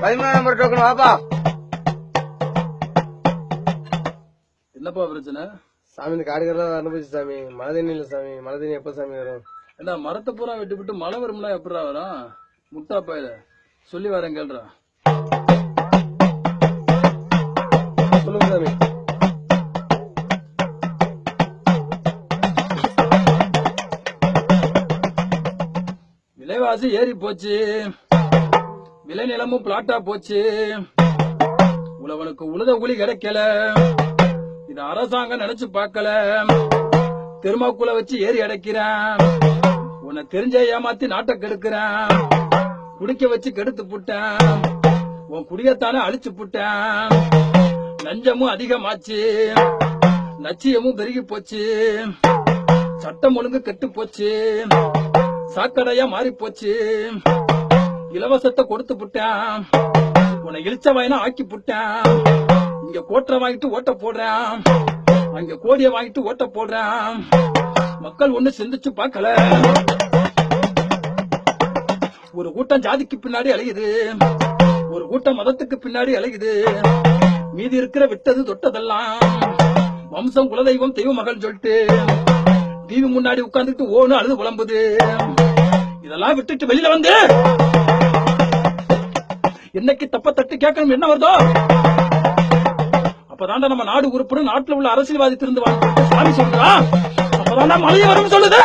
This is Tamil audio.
13 நம்பர் டோக்கன் வாப்பா. என்னப்பா பிரச்சனை? சாமி இந்த காடுகள்லாம் அனுபவிச்சு சாமி. மழை தண்ணி இல்ல சாமி. மழை தண்ணி எப்ப சாமி வரும்? என்ன மரத்தை பூரா வெட்டி விட்டு மழை வரும்ல, எப்படா வரும்? முட்டா பாயில சொல்லி வரேன் கேள்றா. சொல்லுங்க சாமி. விலைவாசி ஏறி போச்சு, விளைநிலமும் பிளாட்டா போச்சு, உழவனுக்கு உழுத கூலி கிடைக்கல. இது அரசாங்கம் நினைச்சு பார்க்கல. தெருமாக்குள்ள வச்சு ஏறி அடைக்கிறேன். உன்னை தெரிஞ்ச ஏமாத்தி நாட்டை கெடுக்கிறேன். குடிக்க வச்சு கெடுத்து புட்டேன். உன் குடியத்தானே அழிச்சு புட்டேன். லஞ்சமும் அதிகமாச்சு, லட்சியமும் பெருகி போச்சு, சட்டம் ஒழுங்கு கெட்டு போச்சு, சாக்கடையா மாறி போச்சு. இலவசத்தை கொடுத்து புட்டேன். உன்னை இழிச்ச வாயினா ஆக்கி புட்டேன். இங்க கோட்டை வாங்கிட்டு ஓட்ட போடுறேன், அங்க கோடிய வாங்கிட்டு ஓட்ட போடுறேன். மக்கள் ஒண்ணு சிந்திச்சு பார்க்கல. ஒரு கூட்டம் ஜாதிக்கு பின்னாடி அலையுது, ஒரு கூட்டம் மதத்துக்கு பின்னாடி அலையுது. மீதி இருக்கிற விட்டது தொட்டதெல்லாம் வம்சம் குலதெய்வம் தெய்வ மகள் சொல்லிட்டு டிவி முன்னாடி உட்கார்ந்துட்டு ஓன்னு அழுது புலம்புது. இதெல்லாம் விட்டுட்டு வெளியில வந்து என்னைக்கு தப்ப தட்டு கேட்கணும் என்ன வருதோ அப்பதாண்டா நம்ம நாடு உருப்படும். நாட்டுல உள்ள அரசியல்வாதி திருந்து வாங்க சாமி சொல்றா. அப்பதாண்டா மழைய வரும் சொல்லுது.